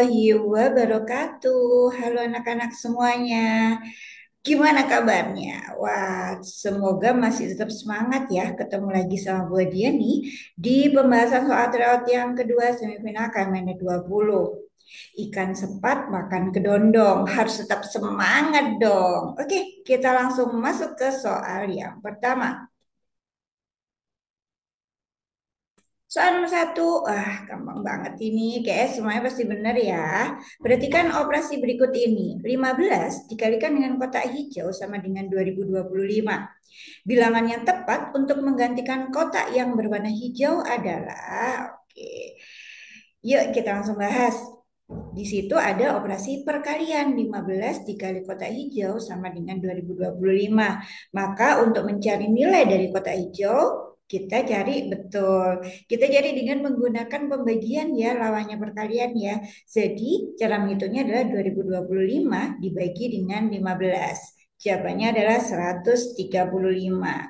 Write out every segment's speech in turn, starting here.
warahmatullahi wabarakatuh. Halo anak-anak semuanya. Gimana kabarnya? Wah, semoga masih tetap semangat ya. Ketemu lagi sama Bu Dia nih di pembahasan soal tryout yang kedua semifinal KMN 20. Ikan sepat makan kedondong. Harus tetap semangat dong. Oke, kita langsung masuk ke soal yang pertama. Soal nomor satu, gampang banget ini. Kayak semuanya pasti benar ya. Perhatikan operasi berikut ini. 15 dikalikan dengan kotak hijau sama dengan 2025. Bilangan yang tepat untuk menggantikan kotak yang berwarna hijau adalah, oke. Yuk kita langsung bahas. Di situ ada operasi perkalian 15 dikali kotak hijau sama dengan 2025. Maka untuk mencari nilai dari kotak hijau, kita cari betul. Kita cari dengan menggunakan pembagian ya, lawannya perkalian ya. Jadi cara menghitungnya adalah 2025 dibagi dengan 15. Jawabannya adalah 135.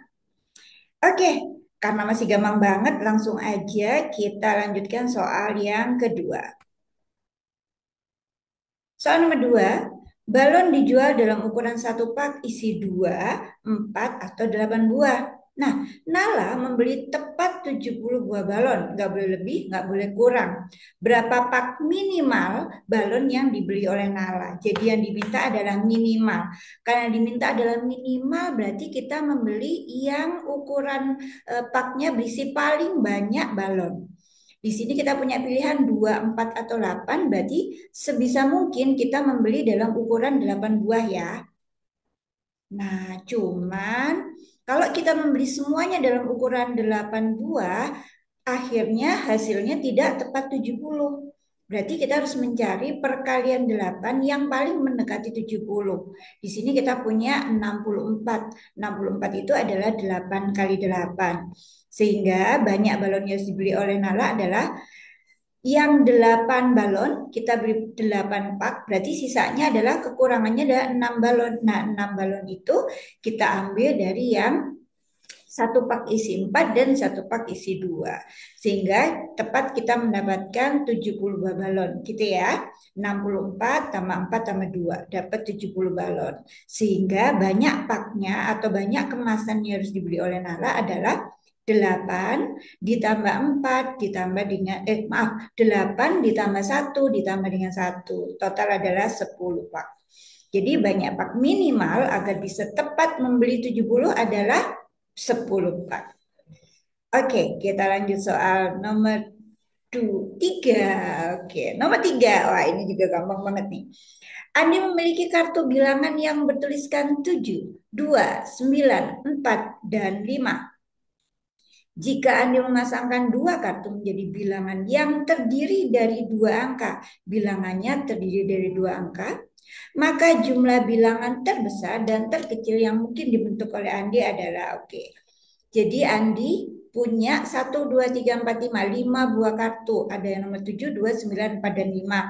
Oke, karena masih gampang banget, langsung aja kita lanjutkan soal yang kedua. Soal nomor dua, balon dijual dalam ukuran satu pak isi 2, 4, atau 8 buah. Nah, Nala membeli tepat 70 buah balon, nggak boleh lebih, nggak boleh kurang. Berapa pak minimal balon yang dibeli oleh Nala? Jadi yang diminta adalah minimal. Karena diminta adalah minimal, berarti kita membeli yang ukuran paknya berisi paling banyak balon. Di sini kita punya pilihan 2, 4, atau 8, berarti sebisa mungkin kita membeli dalam ukuran 8 buah ya. Nah, cuman kalau kita membeli semuanya dalam ukuran 8 buah, akhirnya hasilnya tidak tepat 70. Berarti kita harus mencari perkalian 8 yang paling mendekati 70. Di sini kita punya 64. 64 itu adalah 8 kali 8. Sehingga banyak balon yang harus dibeli oleh Nala adalah yang 8 balon, kita beli 8 pak, berarti sisanya adalah kekurangannya ada 6 balon. Nah, 6 balon itu kita ambil dari yang satu pak isi 4 dan satu pak isi 2. Sehingga tepat kita mendapatkan 70 buah balon, gitu ya. 64 tambah 4 tambah 2, dapat 70 balon. Sehingga banyak paknya atau banyak kemasan yang harus dibeli oleh Nala adalah 8 ditambah 4 ditambah dengan maaf, 8 ditambah 1 ditambah dengan 1. Total adalah 10 pak. Jadi banyak pak minimal agar bisa tepat membeli 70 adalah 10 pak. Oke, kita lanjut soal nomor 3. Oke, nomor 3. Wah, ini juga gampang banget nih. Anda memiliki kartu bilangan yang bertuliskan 7, 2, 9, 4, dan 5. Jika Anda memasangkan dua kartu menjadi bilangan yang terdiri dari dua angka, bilangannya terdiri dari dua angka, maka jumlah bilangan terbesar dan terkecil yang mungkin dibentuk oleh Andi adalah, oke. Jadi Andi punya 1, 2, 3, 4, 5 buah kartu. Ada yang nomor 7, 2, 9, 4, dan 5.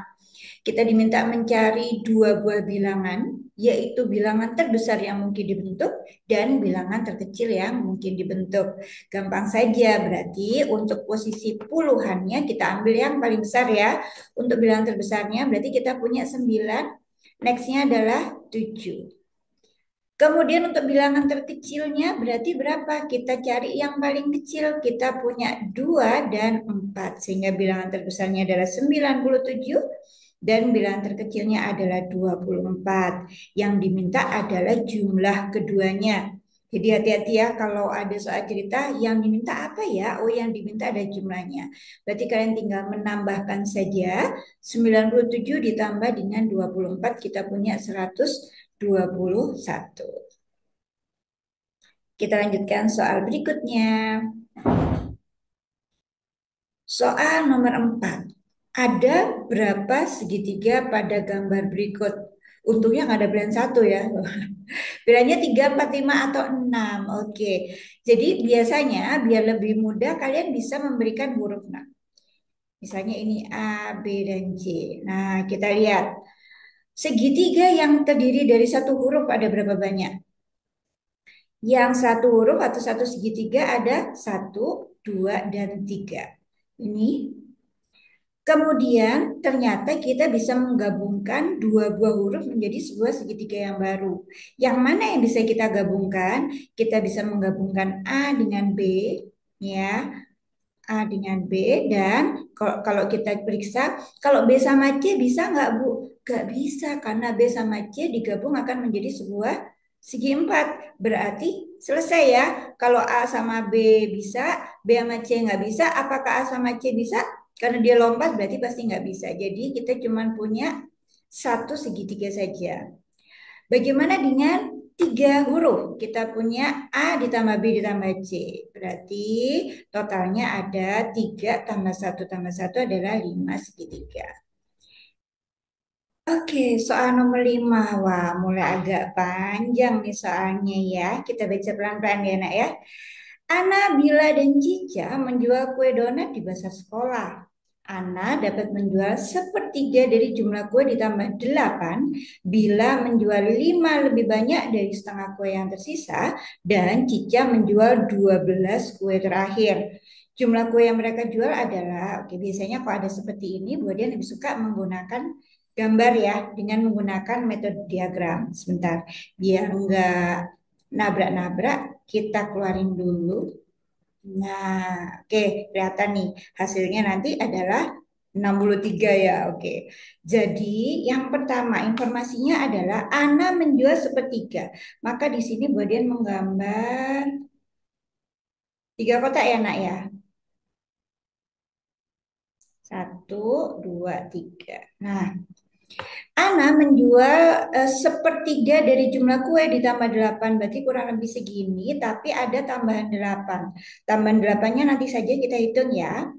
Kita diminta mencari dua buah bilangan, yaitu bilangan terbesar yang mungkin dibentuk dan bilangan terkecil yang mungkin dibentuk. Gampang saja, berarti untuk posisi puluhannya kita ambil yang paling besar ya. Untuk bilangan terbesarnya berarti kita punya 9, nextnya adalah 7. Kemudian untuk bilangan terkecilnya berarti berapa? Kita cari yang paling kecil. Kita punya 2 dan 4. Sehingga bilangan terbesarnya adalah 97 dan bilangan terkecilnya adalah 24. Yang diminta adalah jumlah keduanya. Jadi hati-hati ya kalau ada soal cerita yang diminta apa ya? Oh, yang diminta ada jumlahnya. Berarti kalian tinggal menambahkan saja 97 ditambah dengan 24 kita punya 121. Kita lanjutkan soal berikutnya. Soal nomor 4. Ada berapa segitiga pada gambar berikut? Untungnya nggak ada pilihan satu ya. Pilihannya 3, 4, 5, atau 6. Oke. Jadi biasanya biar lebih mudah kalian bisa memberikan huruf nah. Misalnya ini A, B, dan C. Nah, kita lihat. Segitiga yang terdiri dari satu huruf ada berapa banyak? Yang satu huruf atau satu segitiga ada 1, 2, dan 3. Ini Kemudian ternyata kita bisa menggabungkan dua buah huruf menjadi sebuah segitiga yang baru. Yang mana yang bisa kita gabungkan? Kita bisa menggabungkan A dengan B, ya. A dengan B, dan kalau kita periksa, kalau B sama C bisa nggak Bu? Nggak bisa, karena B sama C digabung akan menjadi sebuah segi empat. Berarti selesai ya. Kalau A sama B bisa, B sama C nggak bisa, apakah A sama C bisa? Karena dia lompat berarti pasti nggak bisa. Jadi kita cuma punya satu segitiga saja. Bagaimana dengan tiga huruf? Kita punya A ditambah B ditambah C. Berarti totalnya ada 3 tambah satu adalah 5 segitiga. Oke, soal nomor 5. Wah, mulai agak panjang nih soalnya ya. Kita baca pelan-pelan ya, nak ya. Ana, Bila, dan Cica menjual kue donat di pasar sekolah. Ana dapat menjual sepertiga dari jumlah kue ditambah 8 bila menjual 5 lebih banyak dari setengah kue yang tersisa dan Cica menjual 12 kue terakhir. Jumlah kue yang mereka jual adalah, oke, biasanya kalau ada seperti ini, Bu Dian lebih suka menggunakan gambar ya, dengan menggunakan metode diagram. Sebentar, biar enggak nabrak-nabrak, kita keluarin dulu. Nah, oke, kelihatan nih. Hasilnya nanti adalah 63 ya, oke. Jadi, yang pertama informasinya adalah Ana menjual sepertiga. Maka di sini Bodian menggambar tiga kotak ya, nak ya. Satu, dua, tiga. Nah, Ana menjual sepertiga dari jumlah kue ditambah 8, berarti kurang lebih segini, tapi ada tambahan 8. Tambahan 8-nya nanti saja kita hitung ya.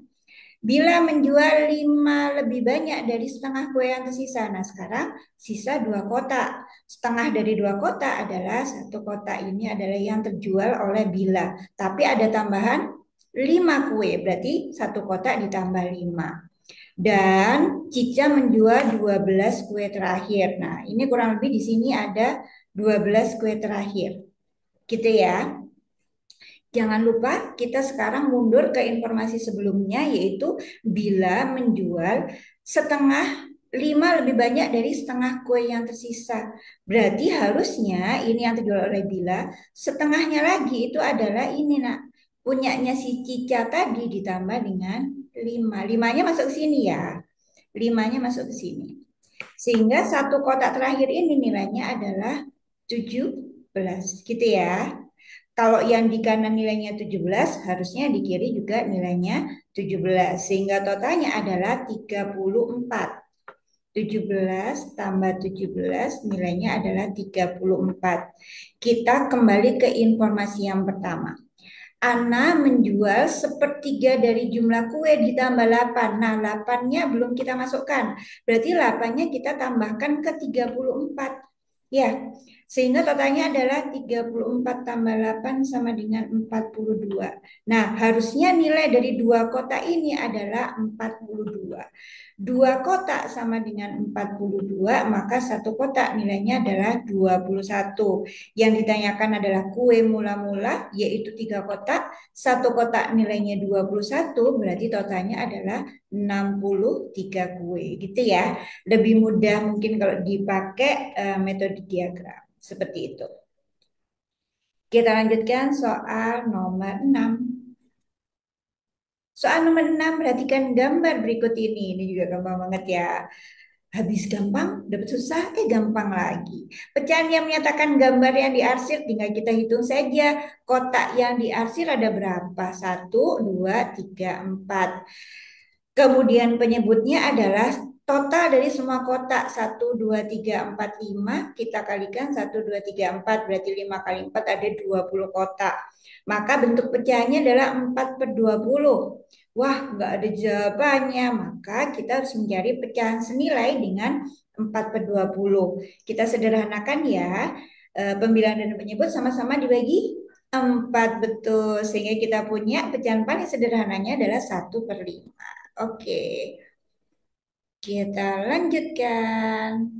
Bila menjual 5 lebih banyak dari setengah kue yang tersisa. Nah, sekarang sisa 2 kotak. Setengah dari 2 kotak adalah 1 kotak ini adalah yang terjual oleh Bila. Tapi ada tambahan 5 kue, berarti 1 kotak ditambah 5. Dan Cica menjual 12 kue terakhir. Nah, ini kurang lebih di sini ada 12 kue terakhir. Gitu ya. Jangan lupa kita sekarang mundur ke informasi sebelumnya, yaitu bila menjual setengah 5 lebih banyak dari setengah kue yang tersisa. Berarti harusnya ini yang terjual oleh Bila, setengahnya lagi itu adalah ini nak, punyanya si Cica tadi ditambah dengan 5. Limanya masuk ke sini ya. Limanya masuk ke sini. Sehingga 1 kotak terakhir ini nilainya adalah 17. Gitu ya. Kalau yang di kanan nilainya 17, harusnya di kiri juga nilainya 17. Sehingga totalnya adalah 34. 17 tambah 17 nilainya adalah 34. Kita kembali ke informasi yang pertama. Ana menjual sepertiga dari jumlah kue ditambah 8. Nah, 8-nya belum kita masukkan. Berarti 8-nya kita tambahkan ke 34. Ya, sehingga totalnya adalah 34 tambah 8 sama dengan 42. Nah, harusnya nilai dari 2 kotak ini adalah 42. 2 kotak sama dengan 42, maka 1 kotak nilainya adalah 21. Yang ditanyakan adalah kue mula-mula, yaitu 3 kotak. 1 kotak nilainya 21, berarti totalnya adalah 63 kue. Gitu ya. Lebih mudah mungkin kalau dipakai metode diagram. Seperti itu. Kita lanjutkan soal nomor 6. Soal nomor 6, perhatikan gambar berikut ini. Ini juga gampang banget ya. Habis gampang, dapat susah, gampang lagi. Pecahan yang menyatakan gambar yang diarsir tinggal kita hitung saja. Kotak yang diarsir ada berapa? 1, 2, 3, 4. Kemudian penyebutnya adalah total dari semua kotak. 1, 2, 3, 4, 5. Kita kalikan 1, 2, 3, 4. Berarti 5 kali 4 ada 20 kotak. Maka bentuk pecahannya adalah 4/20. Wah, nggak ada jawabannya. Maka kita harus mencari pecahan senilai dengan 4/20. Kita sederhanakan ya. Pembilangan dan penyebut sama-sama dibagi 4, betul. Sehingga kita punya pecahan paling sederhananya adalah 1/5. Oke, kita lanjutkan.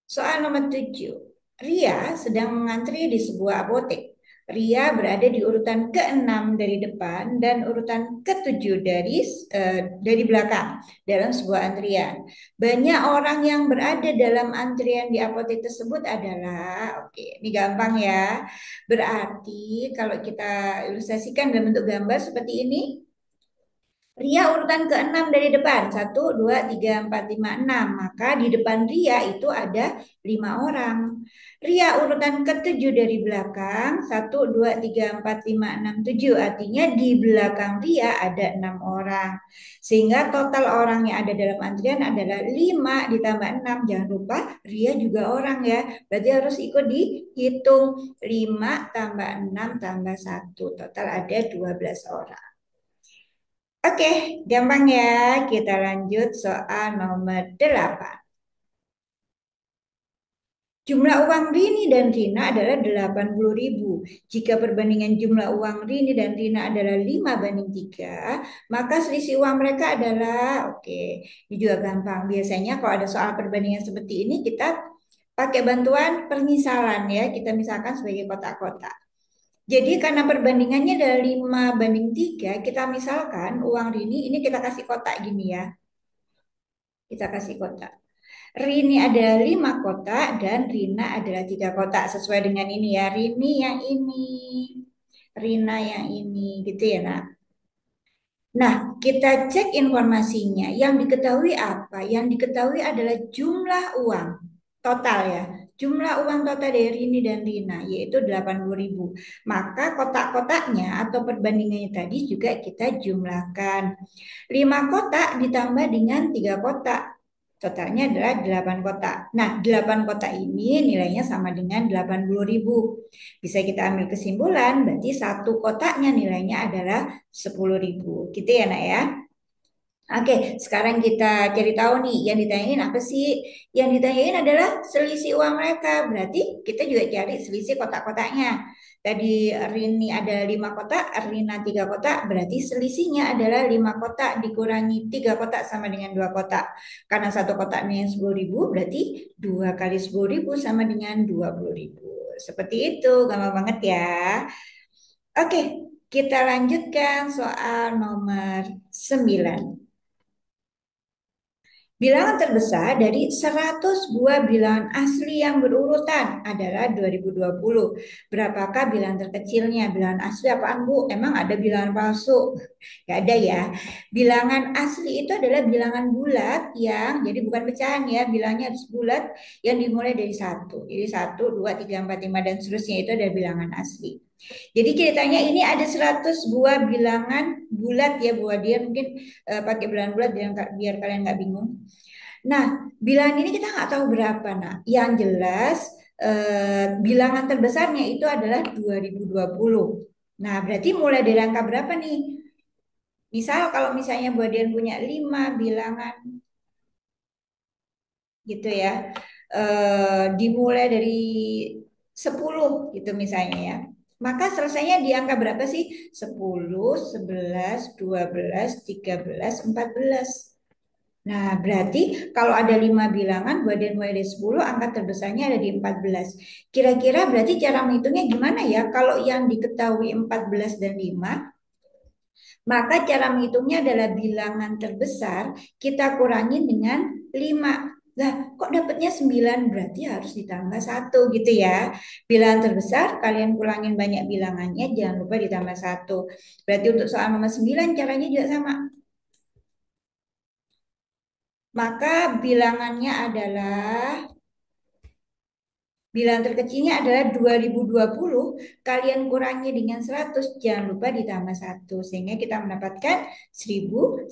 Soal nomor 7. Ria sedang mengantri di sebuah apotek. Ria berada di urutan ke-6 dari depan dan urutan ke-7 dari belakang dalam sebuah antrian. Banyak orang yang berada dalam antrian di apotek tersebut adalah, oke, ini gampang ya. Berarti kalau kita ilustrasikan dalam bentuk gambar seperti ini, Ria urutan ke-6 dari depan. Satu, dua, tiga, empat, lima, enam. Maka di depan Ria itu ada 5 orang. Ria urutan ke-7 dari belakang. Satu, dua, tiga, empat, lima, enam, tujuh. Artinya di belakang Ria ada 6 orang. Sehingga total orang yang ada dalam antrian adalah 5 ditambah 6. Jangan lupa Ria juga orang ya. Berarti harus ikut dihitung. 5 tambah 6 tambah satu. Total ada 12 orang. Oke, gampang ya. Kita lanjut soal nomor 8. Jumlah uang Rini dan Rina adalah 80.000. Jika perbandingan jumlah uang Rini dan Rina adalah 5:3, maka selisih uang mereka adalah, oke, ini juga gampang. Biasanya kalau ada soal perbandingan seperti ini, kita pakai bantuan permisalan ya. Kita misalkan sebagai kotak-kotak. Jadi karena perbandingannya adalah 5:3, kita misalkan uang Rini ini kita kasih kotak gini ya. Kita kasih kotak. Rini adalah 5 kotak dan Rina adalah 3 kotak. Sesuai dengan ini ya. Rini yang ini. Rina yang ini. Gitu ya nak. Nah, kita cek informasinya. Yang diketahui apa? Yang diketahui adalah jumlah uang total ya. Jumlah uang total dari Rini dan Rina yaitu 80.000. Maka kotak-kotaknya atau perbandingannya tadi juga kita jumlahkan. 5 kotak ditambah dengan 3 kotak. Totalnya adalah 8 kotak. Nah, 8 kotak ini nilainya sama dengan 80.000. Bisa kita ambil kesimpulan, berarti satu kotaknya nilainya adalah 10.000. Gitu ya, nak ya? Oke, sekarang kita cari tahu nih, yang ditanyain apa sih? Yang ditanyain adalah selisih uang mereka. Berarti kita juga cari selisih kotak-kotaknya. Tadi Rini ada 5 kotak, Rina 3 kotak, berarti selisihnya adalah 5 kotak dikurangi 3 kotak sama dengan 2 kotak. Karena satu kotaknya yang 10.000, berarti 2 kali 10.000 sama dengan 20.000. Seperti itu, gampang banget ya. Oke, kita lanjutkan soal nomor 9. Bilangan terbesar dari 100 buah bilangan asli yang berurutan adalah 2020. Berapakah bilangan terkecilnya? Bilangan asli apaan, Bu? Emang ada bilangan palsu? Gak ada ya. Bilangan asli itu adalah bilangan bulat yang, jadi bukan pecahan ya, bilangnya harus bulat yang dimulai dari satu. Jadi satu, dua, tiga, empat, lima, dan seterusnya itu adalah bilangan asli. Jadi ceritanya ini ada 100 buah bilangan bulat ya, buah dia mungkin pakai bilangan bulat biar kalian nggak bingung. Nah, bilangan ini kita nggak tahu berapa. Nah, yang jelas bilangan terbesarnya itu adalah 2020. Nah, berarti mulai dari angka berapa nih? Misal kalau misalnya Bu Adian punya 5 bilangan gitu ya. Dimulai dari 10 gitu misalnya ya. Maka selesainya di angka berapa sih? 10, 11, 12, 13, 14. Nah, berarti kalau ada 5 bilangan, badan mulai dari 10, angka terbesarnya ada di 14. Kira-kira berarti cara menghitungnya gimana ya? Kalau yang diketahui 14 dan 5, maka cara menghitungnya adalah bilangan terbesar, kita kurangi dengan 5. Nah, kok dapatnya 9? Berarti harus ditambah 1 gitu ya. Bilangan terbesar, kalian kurangin banyak bilangannya, jangan lupa ditambah 1. Berarti untuk soal nomor 9 caranya juga sama. Maka bilangannya adalah bilangan terkecilnya adalah 2020, kalian kurangi dengan 100, jangan lupa ditambah 1 sehingga kita mendapatkan 1921.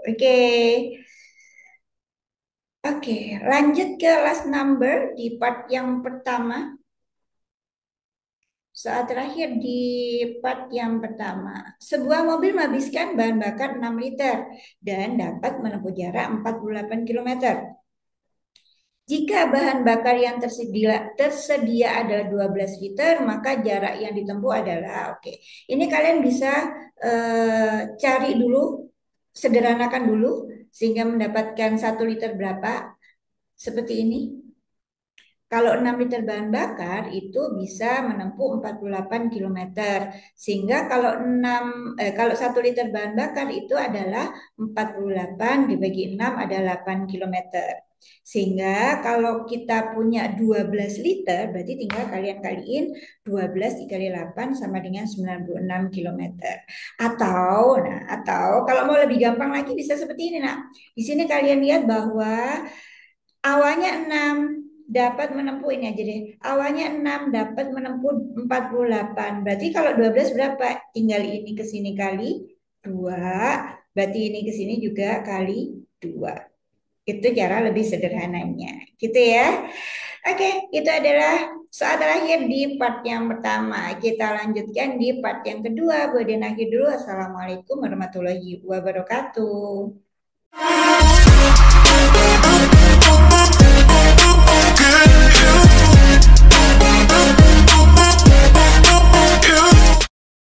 Oke. Oke, lanjut ke last number di part yang pertama. Soal terakhir di part yang pertama. Sebuah mobil menghabiskan bahan bakar 6 liter dan dapat menempuh jarak 48 kilometer. Jika bahan bakar yang tersedia adalah 12 liter, maka jarak yang ditempuh adalah, oke. Ini kalian bisa cari dulu, sederhanakan dulu, sehingga mendapatkan 1 liter berapa, seperti ini. Kalau 6 liter bahan bakar itu bisa menempuh 48 kilometer. Sehingga kalau 1 liter bahan bakar itu adalah 48 dibagi 6 ada 8 kilometer. Sehingga kalau kita punya 12 liter berarti tinggal kalian kaliin 12 dikali 8 sama dengan 96 kilometer. Atau kalau mau lebih gampang lagi bisa seperti ini, Nak. Di sini kalian lihat bahwa awalnya 6 dapat menempuh ini aja deh. Awalnya 6 dapat menempuh 48. Berarti kalau 12 berapa? Tinggal ini ke sini kali 2. Berarti ini ke sini juga kali 2. Itu cara lebih sederhananya. Gitu ya. Oke, itu adalah soal terakhir di part yang pertama. Kita lanjutkan di part yang kedua. Buat dan akhir dulu. Assalamualaikum warahmatullahi wabarakatuh.